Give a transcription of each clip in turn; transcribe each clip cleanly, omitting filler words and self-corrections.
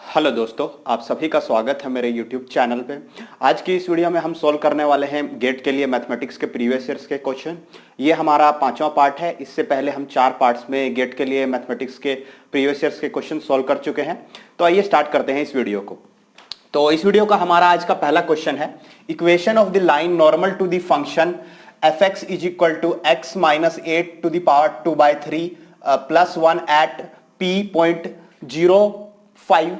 Hello दोस्तों, आप सभी का स्वागत है मेरे YouTube चैनल पे। आज की इस वीडियो में हम सॉल्व करने वाले हैं गेट के लिए मैथमेटिक्स के प्रीवियस ईयर्स के क्वेश्चन। ये हमारा 5वां पार्ट है। इससे पहले हम 4 पार्ट्स में गेट के लिए मैथमेटिक्स के प्रीवियस ईयर्स के क्वेश्चन सॉल्व कर चुके हैं। तो आइए स्टार्ट करते हैं इस वीडियो को। तो इस वीडियो का हमारा आज का पहला क्वेश्चन है, equation of the line normal to the function F X is equal to X minus 8 to the power 2/3 plus 1 at p.05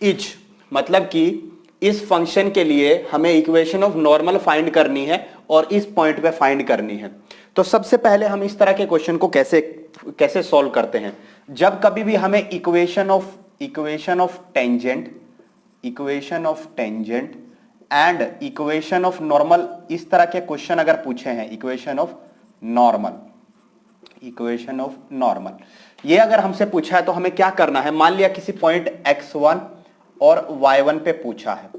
is. मतलब कि इस फंक्शन के लिए हमें इक्वेशन ऑफ नॉर्मल फाइंड करनी है और इस पॉइंट पे फाइंड करनी है। तो सबसे पहले हम इस तरह के क्वेश्चन को कैसे सॉल्व करते हैं। जब कभी भी हमें equation of tangent and equation of normal, इस तरह के क्वेश्चन अगर पूछे हैं, इक्वेशन ऑफ नॉर्मल ये अगर हमसे पूछा है तो हमें क्या करना है। मान लिया किसी पॉइंट x1 और y1 पे पूछा है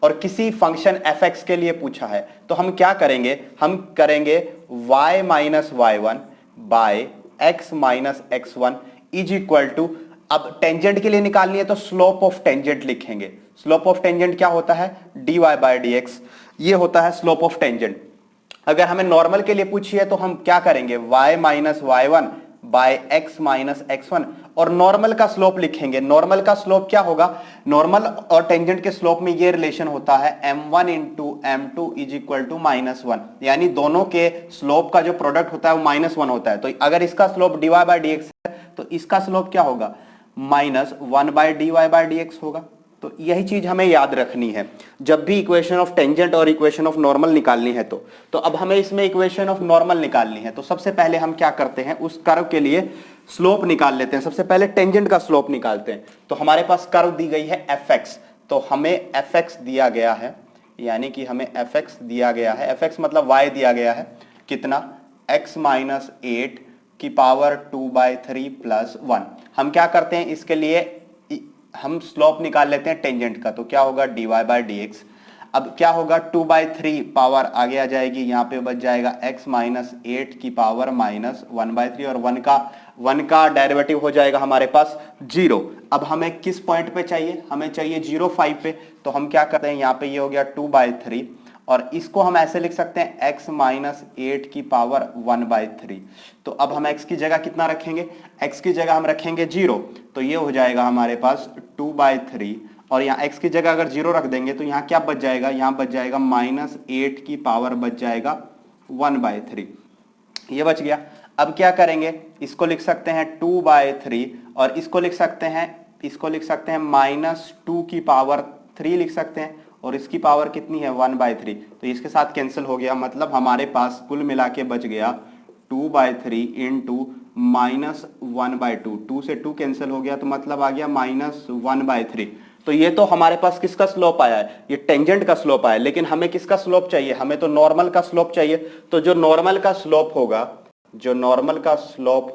और किसी फंक्शन fx के लिए पूछा है, तो हम क्या करेंगे, हम करेंगे y minus y1 by x minus x1 is equal to, अब टेंजेंट के लिए निकालनी है तो स्लोप ऑफ टेंजेंट लिखेंगे। स्लोप ऑफ टेंजेंट क्या होता है, dy बाय dx, ये होता है स्लोप ऑफ टेंजेंट। अगर हमें नॉर्मल के लिए पूछी है तो हम क्या करेंगे, y minus y1 by x minus x1 और नॉर्मल का स्लोप लिखेंगे। नॉर्मल का स्लोप क्या होगा, नॉर्मल और टेंजेंट के स्लोप में ये रिलेशन होता है m1 into m2 is equal to -1, यानी दोनों के स्लोप का जो प्रोडक्ट होता है वो -1 होता है। तो अगर इसका स्लोप dy बाय dx है तो इसका स्लोप क्या होगा, -1 बाय dy बाय dx होगा। तो यही चीज हमें याद रखनी है जब भी इक्वेशन ऑफ टेंजेंट और इक्वेशन ऑफ नॉर्मल निकालनी है। तो अब हमें इसमें इक्वेशन ऑफ नॉर्मल निकालनी है। तो सबसे पहले हम क्या करते हैं, उस कर्व के लिए स्लोप निकाल लेते हैं। सबसे पहले टेंजेंट का स्लोप निकालते हैं। तो हमारे पास कर्व दी गई है fx, तो हमें fx दिया गया है, यानी कि हमें fx दिया गया है, fx मतलब y दिया गया है कितना, x माइनस 8 की पावर 2/3 प्लस 1। हम क्या करते हैं, इसके लिए हम स्लोप निकाल लेते हैं टेंजेंट का। तो क्या होगा, dy बाय dx। अब क्या होगा, 2/3 पावर आगे आ जाएगी, यहाँ पे बच जाएगा x माइनस 8 की पावर माइनस 1/3 और 1 का डेरिवेटिव हो जाएगा हमारे पास 0। अब हमें किस पॉइंट पे चाहिए, हमें चाहिए 0,5 पे। तो हम क्या करते हैं, यहाँ पे ये हो गया 2/3 और इसको हम ऐसे लिख सकते हैं x माइनस 8 की पावर 1/3। तो अब हम x की जगह कितना रखेंगे, x की जगह हम रखेंगे 0, तो ये हो जाएगा हमारे पास 2/3 और यहाँ x की जगह अगर 0 रख देंगे तो यहाँ क्या बच जाएगा, यहाँ बच जाएगा -8 की पावर बच जाएगा 1/3, ये बच गया। अब क्या करेंगे, इसको लिख सकते हैं 2/3 और इसको लिख सकते हैं -2 की पावर 3 लिख सकते हैं और इसकी पावर कितनी है 1/3, तो इसके साथ कैंसिल हो गया। मतलब हमारे पास कुल मिला के बच गया 2/3 इंटू -1/2, 2 से 2 कैंसिल हो गया तो मतलब आ गया -1/3। तो ये तो हमारे पास किसका स्लोप आया है, ये टेंजेंट का स्लोप आया है। लेकिन हमें किसका स्लोप चाहिए, हमें तो नॉर्मल का स्लोप चाहिए। तो जो नॉर्मल का स्लोप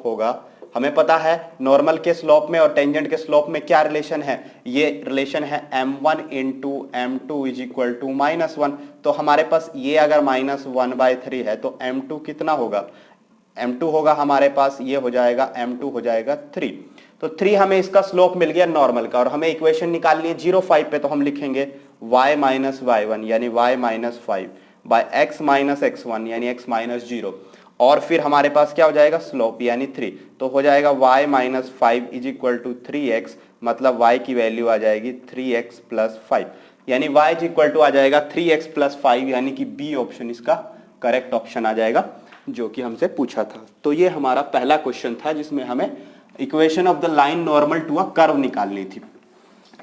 होगा, हमें पता है नॉर्मल के स्लोप में और टेंजेंट के स्लोप में क्या रिलेशन है, ये रिलेशन है m1 into m2 is equal to -1। तो हमारे पास ये अगर -1/3 है तो m2 कितना होगा, m2 होगा हमारे पास, ये हो जाएगा m2 हो जाएगा 3। तो 3 हमें इसका स्लोप मिल गया नॉर्मल का और हमें इक्वेशन निकालनी है 0,5 पे। तो हम लिखेंगे y माइनस y1 यानी y minus 5 by x minus x1 यानी x माइनस 0 और फिर हमारे पास क्या हो जाएगा, स्लोप यानी 3। तो हो जाएगा y minus 5 is equal to 3x, मतलब y की वैल्यू आ जाएगी 3x प्लस 5, यानी y इज इक्वल टू आ जाएगा 3x प्लस 5, यानी कि बी ऑप्शन इसका करेक्ट ऑप्शन आ जाएगा जो कि हमसे पूछा था। तो ये हमारा पहला क्वेश्चन था जिसमें हमें equation of the line normal to a curve निकालनी थी।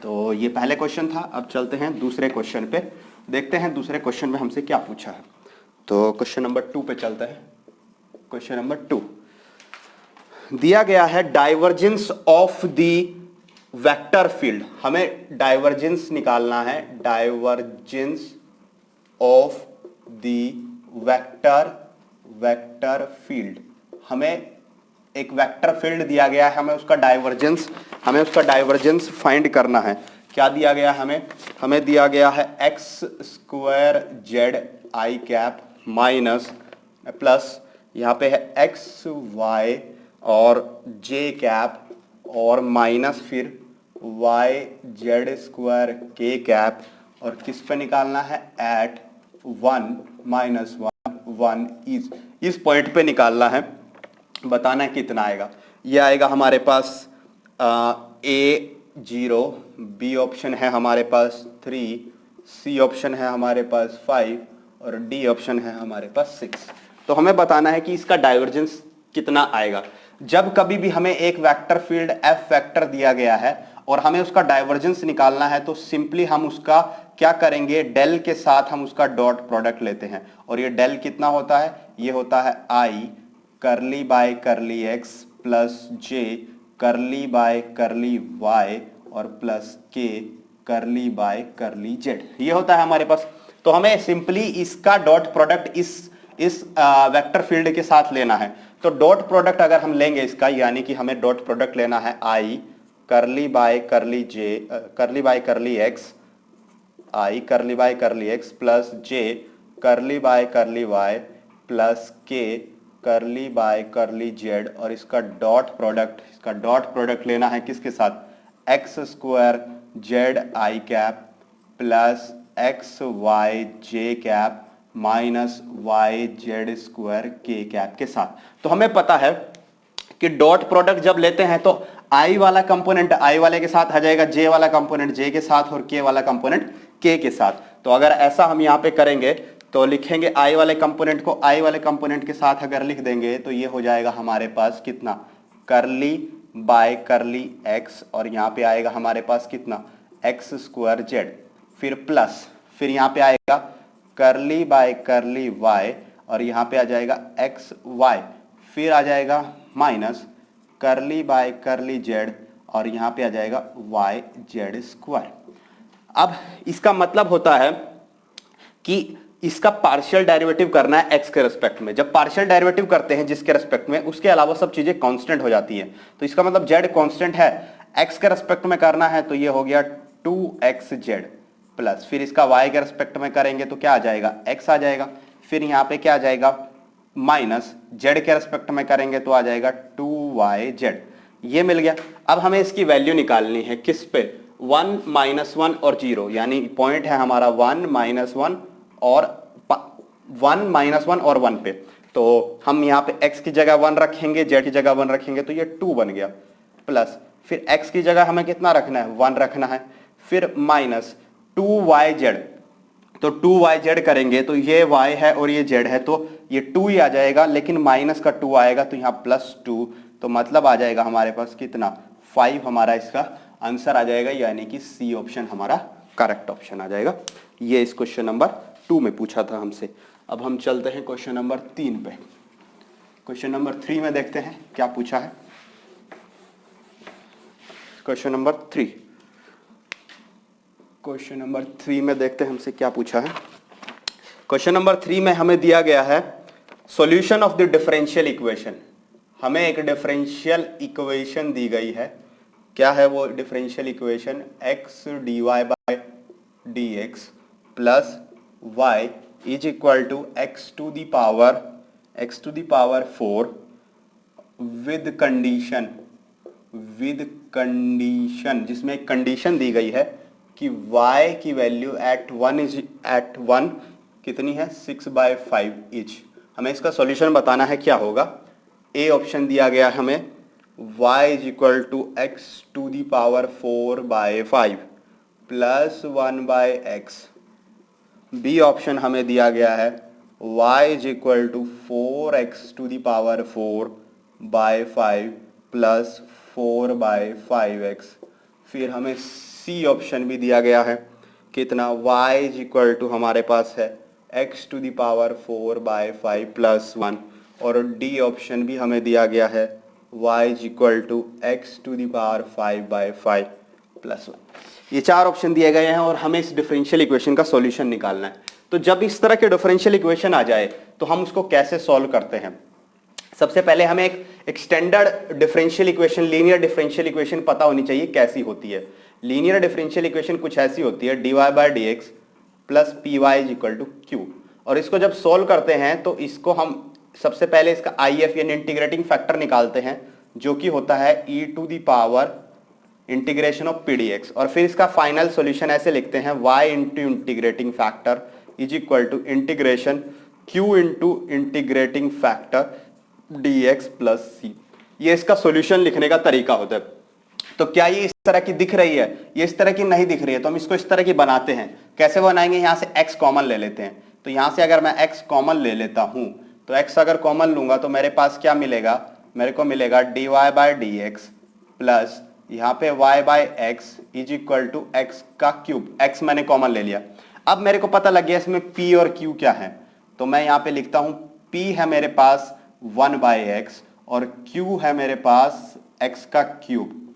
तो ये पहले क्वेश्चन था। अब चलते हैं दूसरे क्वेश्चन पे, देखते हैं दूसरे क्वेश्चन में हमसे क्या पूछा है। तो क्वेश्चन नंबर 2 पे चलते हैं। क्वेश्चन नंबर 2 दिया गया है, divergence of the vector field. हमें डाइवर्जेंस निकालना है, divergence of the vector field. हमें एक वेक्टर फील्ड दिया गया है, हमें उसका डाइवर्जेंस फाइंड करना है। क्या दिया गया हमें दिया गया है x² z i minus plus यहाँ पे है x y और j कैप और माइनस फिर Y Z square K cap, और किस पे निकालना है, एट 1 माइनस 1 इस पॉइंट पे निकालना है। बताना है कितना आएगा। ये आएगा हमारे पास ए 0, बी ऑप्शन है हमारे पास 3, सी ऑप्शन है हमारे पास 5 और डी ऑप्शन है हमारे पास 6। तो हमें बताना है कि इसका डाइवर्जेंस कितना आएगा। जब कभी भी हमें एक वेक्टर फील्ड एफ वेक्टर दिया गया है और हमें उसका डाइवर्जेंस निकालना है, तो सिंपली हम उसका क्या करेंगे, डेल के साथ हम उसका डॉट प्रोडक्ट लेते हैं। और ये डेल कितना होता है, ये होता है आई करली बाय करली एक्स प्लस जे करली बाय करली वाई और प्लस के करली बाय करली जेड, ये होता है हमारे पास। तो हमें सिंपली इसका डॉट प्रोडक्ट इस वेक्टर फील्ड के साथ लेना है। तो डॉट प्रोडक्ट अगर हम लेंगे इसका, यानी कि हमें डॉट प्रोडक्ट लेना है आई करली बाय करली जे करली बाय करली एक्स, आई करली बाय करली एक्स प्लस जे करली बाय करली वाई प्लस के करली बाय करली जेड, और इसका डॉट प्रोडक्ट लेना है किसके साथ, X square Z I cap plus X Y J cap minus Y Z square K cap के साथ। तो हमें पता है कि डॉट प्रोडक्ट जब लेते हैं तो आई वाला कंपोनेंट आई वाले के साथ आ जाएगा, जे वाला कंपोनेंट जे के साथ और के वाला कंपोनेंट के के साथ। तो अगर ऐसा हम यहाँ पे करेंगे तो लिखेंगे आई वाले कंपोनेंट को आई वाले कंपोनेंट के साथ अगर लिख देंगे तो ये हो जाएगा हमारे पास कितना, करली बाय करली एक्स, और यहाँ पे आएगा हमारे पास कितना, एक्स स्क्वायर जेड, फिर प्लस, फिर यहाँ पे आएगा करली बाय करली वाई, और यहाँ पे आ जाएगा एक्स वाई, फिर आ जाएगा माइनस करली बाय करली जेड, और यहाँ पे आ जाएगा वाई जेड स्क्वायर। अब इसका मतलब होता है कि इसका पार्शियल डेरिवेटिव करना है एक्स के रेस्पेक्ट में। जब पार्शियल डेरिवेटिव करते हैं जिसके रेस्पेक्ट में, उसके अलावा सब चीजें कांस्टेंट हो जाती हैं। तो इसका मतलब जेड कांस्टेंट है, एक्स के रेस्पेक्ट में करना है तो ये हो गया 2xz प्लस, फिर इसका y के रेस्पेक्ट में करेंगे तो क्या आ जाएगा, x आ जाएगा, फिर यहाँ पे क्या आ जाएगा माइनस, z के रेस्पेक्ट में करेंगे तो आ जाएगा 2yz, ये मिल गया। अब हमें इसकी वैल्यू निकालनी है किस पे, 1 -1 और 0, यानी पॉइंट है हमारा 1 -1 और 1 और 1 पे। तो हम यहाँ पे x की जगह 1 रखेंगे, z की जगह 1 रखेंगे तो ये 2 बन गया, प्लस फिर x की जगह हमें कितना रखना है, 1 रखना है, फिर माइनस 2yz, तो 2yz करेंगे तो ये y है और ये z है तो ये 2 ही आ जाएगा, लेकिन माइनस का 2 आएगा तो यहाँ +2, तो मतलब आ जाएगा हमारे पास कितना, 5 हमारा इसका आंसर आ जाएगा, यानी कि सी ऑप्शन हमारा करेक्ट ऑप्शन आ जाएगा। ये इस क्वेश्चन नंबर 2 में पूछा था हमसे। अब हम चलते हैं क्वेश्चन नंबर 3 पे। क्वेश्चन नंबर 3 में देखते हैं क्या पूछा है। क्वेश्चन नंबर 3 में देखते हैं हमसे क्या पूछा है। क्वेश्चन नंबर 3 में हमें दिया गया है solution of the differential equation. हमें एक डिफरेंशियल इक्वेशन दी गई है। क्या है वो differential equation, x dy by dx plus y is equal to x to the power 4 with condition, जिसमें एक कंडीशन दी गई है कि y की वैल्यू एट 1 कितनी है, 6/5 इच। हमें इसका सॉल्यूशन बताना है क्या होगा। ए ऑप्शन दिया गया हमें y is equal to X to the power 4/5 plus 1/x। B option हमें दिया गया है y is equal to 4x to the power 4/5 plus 4/5x। फिर हमें सी ऑप्शन भी दिया गया है कितना, y इज इक्वल टू हमारे पास है x to the power 4/5 plus 1, और डी ऑप्शन भी हमें दिया गया है y is equal to X to the power 5/5 plus 1। ये 4 ऑप्शन दिए गए हैं और हमें इस डिफरेंशियल इक्वेशन का सॉल्यूशन निकालना है। तो जब इस तरह के डिफरेंशियल इक्वेशन आ जाए तो हम उसको कैसे सॉल्व करते हैं। सबसे पहले हमें एक standard differential equation, linear differential equation पता होनी चाहिए कैसी होती है। लीनियर डिफरेंशियल इक्वेशन कुछ ऐसी होती है, dy by dx plus P Y is equal to Q. और इसको जब सॉल्व करते हैं तो इसको हम सबसे पहले इसका IF यानी इंटीग्रेटिंग फैक्टर निकालते हैं, जो कि होता है e to the power integration of P D X, और फिर इसका फाइनल सॉल्यूशन ऐसे लिखते हैं y into integrating factor is equal to integration q into integrating factor D X plus C. ये इसका सॉल्यूशन लिखने का तरीका होता है। तो क्या ये इस तरह की दिख रही है? ये इस तरह की नहीं दिख रही है, तो हम इसको इस तरह की बनाते हैं। कैसे बनाएंगे? यहां से x कॉमन ले लेते हैं। तो यहां से अगर मैं x कॉमन ले लेता हूं, तो x अगर कॉमन लूंगा तो मेरे पास क्या मिलेगा? मेरे को मिलेगा dy by D X plus यहाँ पे y by X is equal to X का क्यूब। x मैंने कॉमन ले लिया। अब मेरे को पता लग गया इसमें p और q क्या है, तो मैं यहाँ पे लिखता हूं p है मेरे पास 1 बाय एक्स और q है मेरे पास x का क्यूब।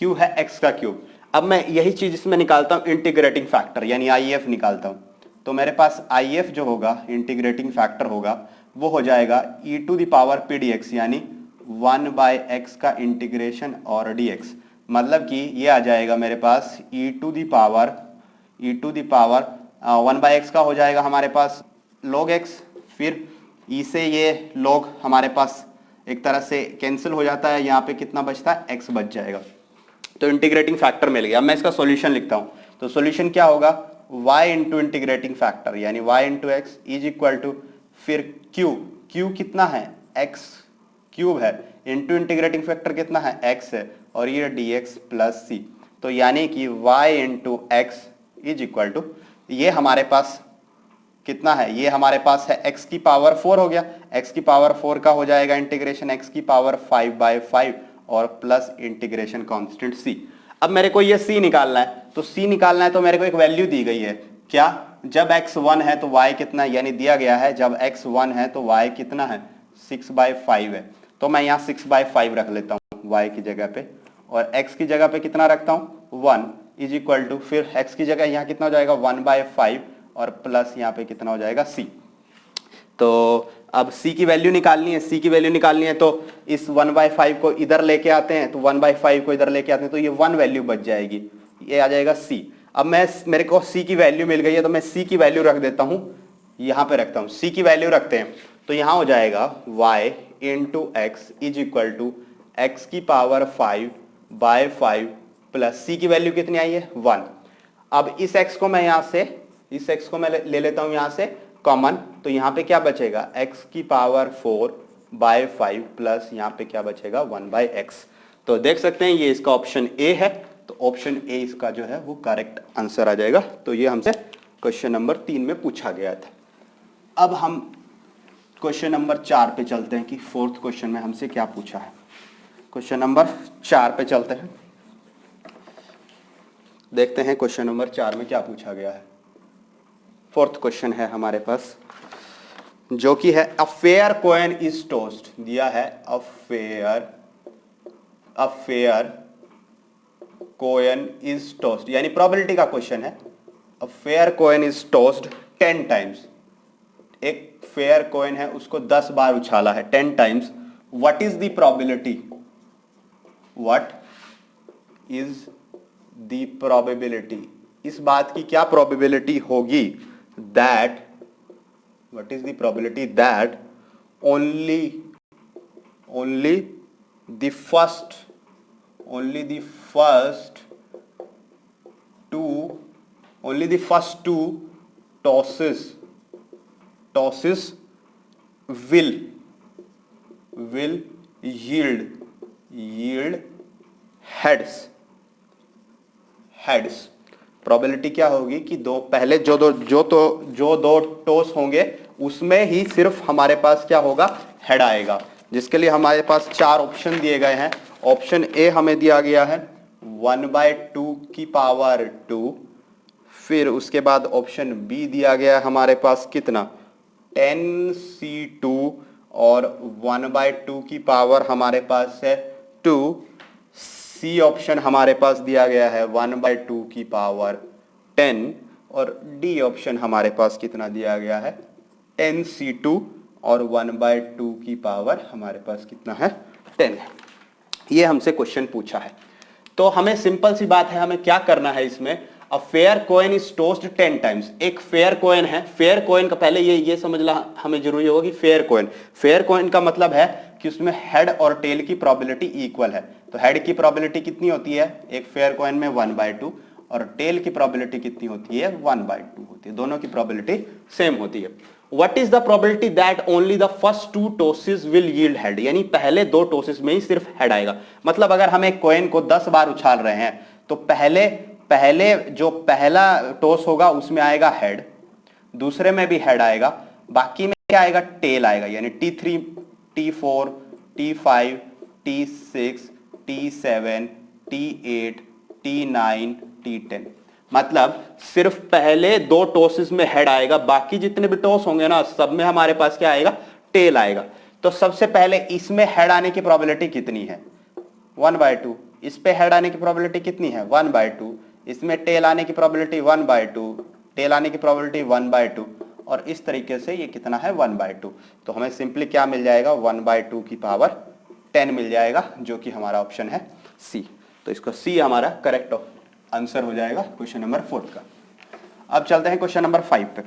q है x का क्यूब। अब मैं यही चीज इसमें निकालता हूं इंटीग्रेटिंग फैक्टर, यानी IF निकालता हूं। तो मेरे पास IF जो होगा, इंटीग्रेटिंग फैक्टर होगा, वो हो जाएगा e to the power P D X, यानी 1 बाय एक्स का इंटीग्रेशन और dx। मतलब कि ये आ जाएगा मेरे पास e to the power 1 by X का हो जाएगा हमारे पास log x, फिर e से ये log हमारे पास एक तरह से कैंसिल हो जाता है, यहाँ पे कितना बचता है? x बच जाएगा। तो इंटीग्रेटिंग फैक्टर मिल गया। अब मैं इसका सॉल्यूशन लिखता हूं, तो सॉल्यूशन क्या होगा? y इंटू इंटीग्रेटिंग फैक्टर यानी y into X is equal to फिर q कितना है? x क्यूब है, इंटू इंटीग्रेटिंग फैक्टर कितना है? x है, और ये dx प्लस c। तो यानी कि y into X is equal to, ये हमारे पास कितना है? ये हमारे पास है x की पावर 4 हो गया। x की पावर 4 का हो जाएगा इंटीग्रेशन x की पावर 5 बाय 5 और प्लस इंटीग्रेशन कांस्टेंट c। अब मेरे को ये c निकालना है, तो c निकालना है तो मेरे को एक वैल्यू दी गई है। क्या? जब x 1 है तो y कितना है? यानी दिया गया है जब x 1 है तो y कितना है? 6 बाय 5 है। तो मैं यहाँ 6 बाय 5 रख लेता हूँ y की जगह पे, और x की जगह पे कितना रखता हूँ? 1 इज इक्वल टू, फिर x की जगह यहाँ कितना हो जाएगा? 1 बाय 5 और प्लस यहाँ पे कितना हो जाएगा? c। तो अब c की वैल्यू निकालनी है। c की वैल्यू निकालनी है तो इस 1 बाय 5 को इधर लेके आते हैं, तो 1 बाय 5 को इधर लेके आते हैं, तो ये 1 वैल्यू बच जाएगी, ये आ जाएगा c। अब मेरे को c की वैल्यू मिल गई है, तो मैं c की वैल्यू रख देता हूँ, यहाँ पे रखता हूँ। c की वैल्यू रखते हैं तो यहाँ हो जाएगा y into X is equal to X की पावर 5 बाय 5 प्लस c की वैल्यू कितनी आई है? 1। अब इस x को मैं यहाँ से, इस x को मैं ले लेता हूँ यहाँ से कॉमन, तो यहाँ पे क्या बचेगा? x की पावर 4 बाय 5 प्लस यहाँ पे क्या बचेगा? 1 बाय एक्स। तो देख सकते हैं ये इसका ऑप्शन ए है, तो ऑप्शन ए इसका जो है वो करेक्ट आंसर आ जाएगा। तो ये हमसे क्वेश्चन नंबर 3 में पूछा गया था। अब हम क्वेश्चन नंबर 4 पे चलते हैं कि फोर्थ क्वेश्चन में हमसे क्या पूछा है। क्वेश्चन नंबर 4 पे चलते हैं, देखते हैं क्वेश्चन नंबर 4 में क्या पूछा गया है। फोर्थ क्वेश्चन है हमारे पास, जो कि है a fair coin is tossed. दिया है a fair coin is tossed, यानी प्रोबेबिलिटी का क्वेश्चन है। A fair coin is tossed 10 times. एक फेयर कॉइन है, उसको 10 बार उछाला है 10 times. What is the probability? What is the probability? इस बात की क्या प्रोबेबिलिटी होगी? That, what is the probability that only the first two tosses will yield heads। Probability क्या होगी कि पहले जो दो टॉस होंगे उसमें ही सिर्फ हमारे पास क्या होगा? हेड आएगा, जिसके लिए हमारे पास 4 ऑप्शन दिए गए हैं। ऑप्शन ए हमें दिया गया है 1 बाय 2 की पावर 2, फिर उसके बाद ऑप्शन बी दिया गया है हमारे पास कितना? 10c2 और 1 बाय 2 की पावर हमारे पास है 2। सी ऑप्शन हमारे पास दिया गया है 1 बाय 2 की पावर 10, और डी ऑप्शन हमारे पास कितना दिया गया है? 10c2 और 1 बाय 2 की पावर हमारे पास कितना है? 10 है। ये हमसे क्वेश्चन पूछा है, तो हमें सिंपल सी बात है, हमें क्या करना है इसमें? अ fair coin is tossed 10 times. एक फेयर कॉइन है, फेयर कॉइन का पहले ये समझना हमें जरूरी होगा कि फेयर कॉइन का मतलब है कि उसमें हेड और टेल की प्रोबेबिलिटी इक्वल है। तो हेड की प्रोबेबिलिटी कितनी होती है एक फेयर कॉइन में 1/2 और टेल की प्रोबेबिलिटी कितनी होती है 1/2 होती है, दोनों की प्रोबेबिलिटी सेम होती है। What is the probability that only the first 2 tosses will yield head, यानी पहले 2 टॉसेस में ही सिर्फ हेड आएगा। मतलब अगर हम एक कॉइन को 10 बार उछाल रहे हैं तो पहले जो पहला टॉस होगा उसमें आएगा हेड, दूसरे में भी हेड आएगा, बाकी में क्या आएगा टेल आएगा, यानी T3 T4 T5 T6 T7 T8 T9 T10। मतलब सिर्फ पहले 2 टॉसेस में हेड आएगा, बाकी जितने भी टॉस होंगे ना सब में हमारे पास क्या आएगा टेल आएगा। तो सबसे पहले इसमें हेड आने की प्रोबेबिलिटी कितनी है 1/2, इस पे हेड आने की प्रोबेबिलिटी कितनी है 1/2, इसमें टेल आने की प्रोबेबिलिटी 1/2, टेल आने की प्रोबेबिलिटी 1/2 और इस तरीके से ये कितना है 1/2। तो हमें सिंपली क्या मिल जाएगा 1/2 की पावर 10 मिल जाएगा, जो कि हमारा ऑप्शन है सी। तो इसका सी हमारा करेक्ट आंसर हो जाएगा क्वेश्चन नंबर 4 का। अब चलते हैं क्वेश्चन नंबर 5 पे।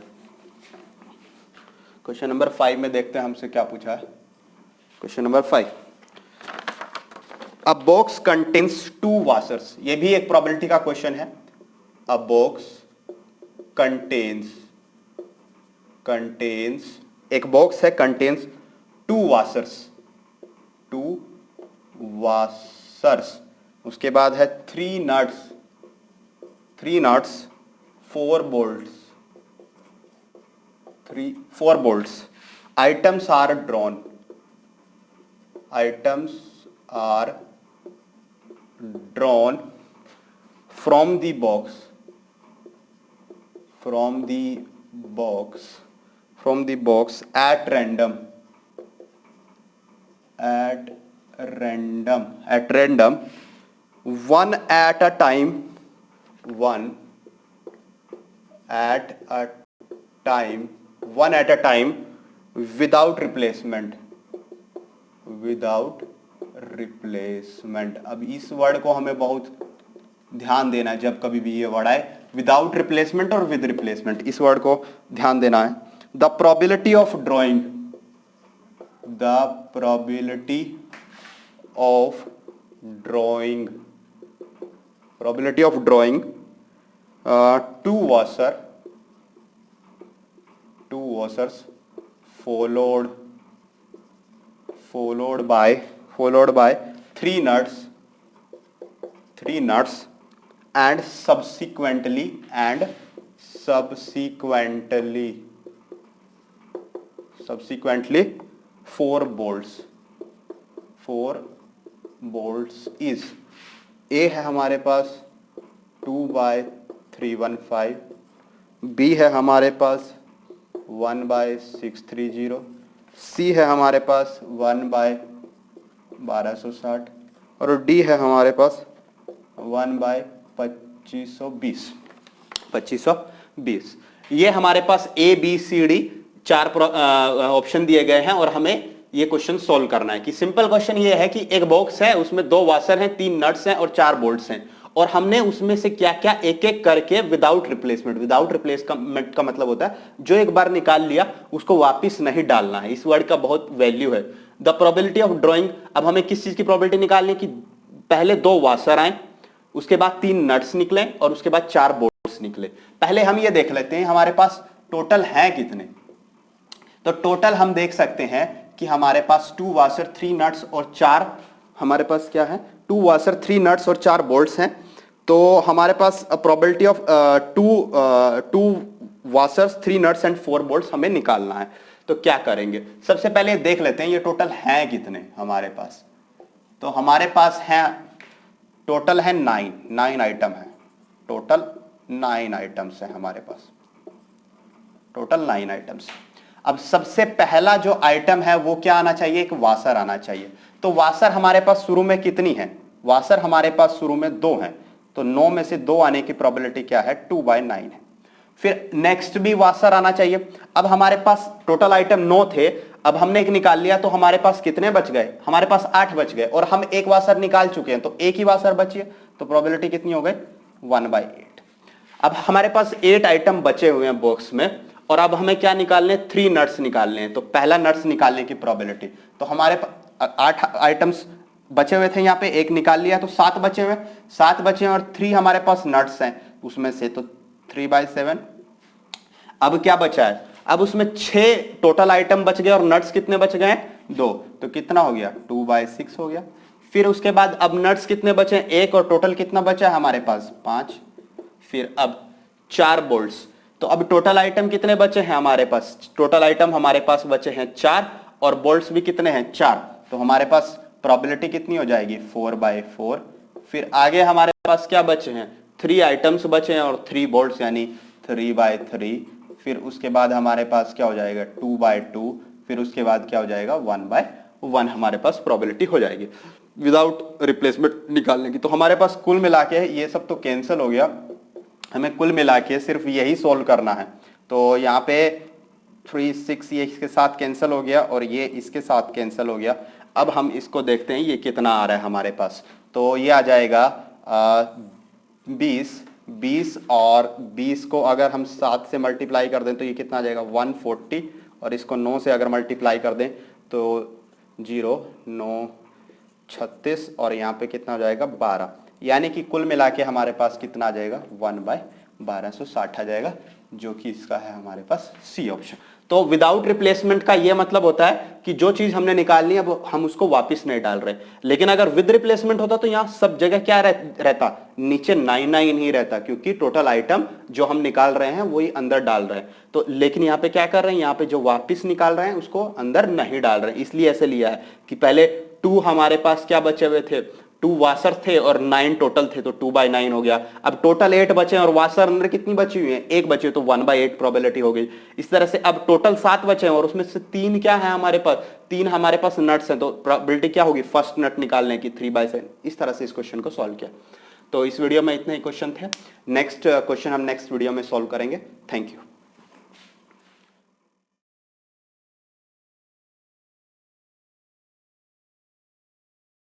क्वेश्चन नंबर 5 में देखते हैं हमसे क्या पूछा है। क्वेश्चन नंबर 5, अ बॉक्स कंटेन्स 2 वाशर्स, ये भी एक प्रोबेबिलिटी का क्वेश्चन है। अ बॉक्स कंटेन्स एक बॉक्स है कंटेन्स 2 वाशर्स, उसके बाद है 3 nuts 4 bolts, items are drawn from the box at random one at a time without replacement। अब इस वर्ड को हमें बहुत ध्यान देना है, जब कभी भी ये वर्ड आए विदाउट रिप्लेसमेंट और विद रिप्लेसमेंट, इस वर्ड को ध्यान देना है। The probability of drawing 2 washers followed by 3 nuts and subsequently 4 bolts is A है हमारे पास 2/315, B है हमारे पास 1/630, C है हमारे पास 1/1260 और D है हमारे पास 1/2520। ये हमारे पास A B C D 4 option दिए गए हैं और हमें ये क्वेश्चन सोल्व करना है। कि सिंपल क्वेश्चन ये है कि एक बॉक्स है, उसमें 2 वाशर हैं, 3 नट्स हैं और 4 बोल्ट्स हैं, और हमने उसमें से क्या क्या एक एक करके विदाउट रिप्लेसमेंट का मतलब होता है जो एक बार निकाल लिया उसको वापस नहीं डालना है। इस वर्ड का बहुत वैल्यू है। द प्रोबेबिलिटी ऑफ ड्रॉइंग, अब हमें किस चीज की प्रोबेबिलिटी निकालनी है कि पहले 2 वाशर आए, उसके बाद 3 नट्स निकले और उसके बाद 4 बोल्ट्स निकले। पहले हम ये देख लेते हैं हमारे पास टोटल हैं कितने। तो टोटल हम देख सकते हैं कि हमारे पास 2 वाशर 3 नट्स और 4 हमारे पास क्या है 2 वाशर 3 नट्स और 4 बोल्ट्स हैं। तो हमारे पास probability of 2 washers 3 nuts and 4 bolts हमें निकालना है। तो क्या करेंगे, सबसे पहले देख लेते हैं ये टोटल हैं कितने हमारे पास। तो हमारे पास हैं टोटल है 9 आइटम है, टोटल 9 आइटम्स है हमारे पास, टोटल 9 आइटम्स। अब सबसे पहला जो आइटम है वो क्या आना चाहिए, एक वाशर आना चाहिए। तो वाशर हमारे पास शुरू में कितनी है, वाशर हमारे पास शुरू में 2 हैं, तो 9 में से 2 आने की प्रोबेबिलिटी क्या है 2/9 है। फिर नेक्स्ट भी वाशर आना चाहिए। अब हमारे पास टोटल आइटम 9 थे, अब हमने एक निकाल लिया तो हमारे पास कितने बच गए, हमारे पास 8 बच गए, और हम एक वाशर निकाल चुके हैं तो एक ही वाशर बची है, तो प्रोबेबिलिटी कितनी हो गई 1/8। अब हमारे पास 8 आइटम बचे हुए हैं बॉक्स में, और अब हमें क्या निकालने 3 नट्स निकालने हैं। तो पहला नट्स निकालने की प्रोबेबिलिटी, तो हमारे 8 आइटम्स बचे हुए थे यहाँ पे, एक निकाल लिया तो 7 बचे हुए, 7 बचे हैं और 3 हमारे पास नट्स हैं उसमें से, तो 3/7। अब क्या बचा है, अब उसमें 6 टोटल आइटम बच गए और नट्स कितने बच गए, 2, तो कितना हो गया 2/6 हो गया। फिर उसके बाद अब नट्स कितने बचे, 1, और टोटल कितना बचा है हमारे पास 5। फिर अब 4 बोल्ट्स, तो अब टोटल आइटम कितने बचे हैं हमारे पास, टोटल आइटम हमारे पास बचे हैं 4 और बोल्ट्स भी कितने हैं 4, तो हमारे पास प्रोबेबिलिटी कितनी हो जाएगी 4/4। फिर आगे हमारे पास क्या बचे हैं, 3 आइटम्स बचे हैं और 3 बोल्ट्स यानी 3/3। फिर उसके बाद हमारे पास क्या हो जाएगा 2/2। फिर उसके बाद क्या हो जाएगा 1/1 हमारे पास प्रोबेबिलिटी हो जाएगी विदाउट रिप्लेसमेंट निकालने की। तो हमारे पास कुल मिला के ये सब तो कैंसिल हो गया, हमें कुल मिला के सिर्फ यही सोल्व करना है। तो यहाँ पे 3, 6 ये इसके साथ कैंसिल हो गया और ये इसके साथ कैंसिल हो गया। अब हम इसको देखते हैं ये कितना आ रहा है हमारे पास, तो ये आ जाएगा 20 और 20 को अगर हम 7 से मल्टीप्लाई कर दें तो ये कितना आ जाएगा 140, और इसको 9 से अगर मल्टीप्लाई कर दें तो 0, 9, 36 और यहाँ पे कितना हो जाएगा 12, यानी कि कुल मिला के हमारे पास कितना आ जाएगा 1/1260 आ जाएगा, जो कि इसका है हमारे पास सी ऑप्शन। तो विदाउट रिप्लेसमेंट का ये मतलब होता है कि जो चीज हमने निकालनी है अब हम उसको वापस नहीं डाल रहे, लेकिन अगर विद रिप्लेसमेंट होता तो यहाँ सब जगह क्या रहता, नीचे 99 ही रहता, क्योंकि टोटल आइटम जो हम निकाल रहे हैं वही अंदर डाल रहे हैं। तो लेकिन यहाँ पे क्या कर रहे हैं, यहाँ पे जो वापस निकाल रहे हैं उसको अंदर नहीं डाल रहे हैं, इसलिए ऐसे लिया है कि पहले 2 हमारे पास क्या बचे हुए थे, 2 वाशर थे और 9 टोटल थे, तो 2/9 हो गया। अब टोटल 8 बचे और वाशर अंदर कितनी बची हुई है, 1 बची, तो 1/8 प्रोबेबिलिटी हो गई। इस तरह से अब टोटल 7 बचे हैं और उसमें से 3 क्या है हमारे पास, 3 हमारे पास नट्स हैं, तो प्रोबेबिलिटी क्या होगी फर्स्ट नट निकालने की 3/7। इस तरह से इस क्वेश्चन को सॉल्व किया। तो इस वीडियो में इतने ही क्वेश्चन थे, नेक्स्ट क्वेश्चन हम नेक्स्ट वीडियो में सॉल्व करेंगे। Thank you.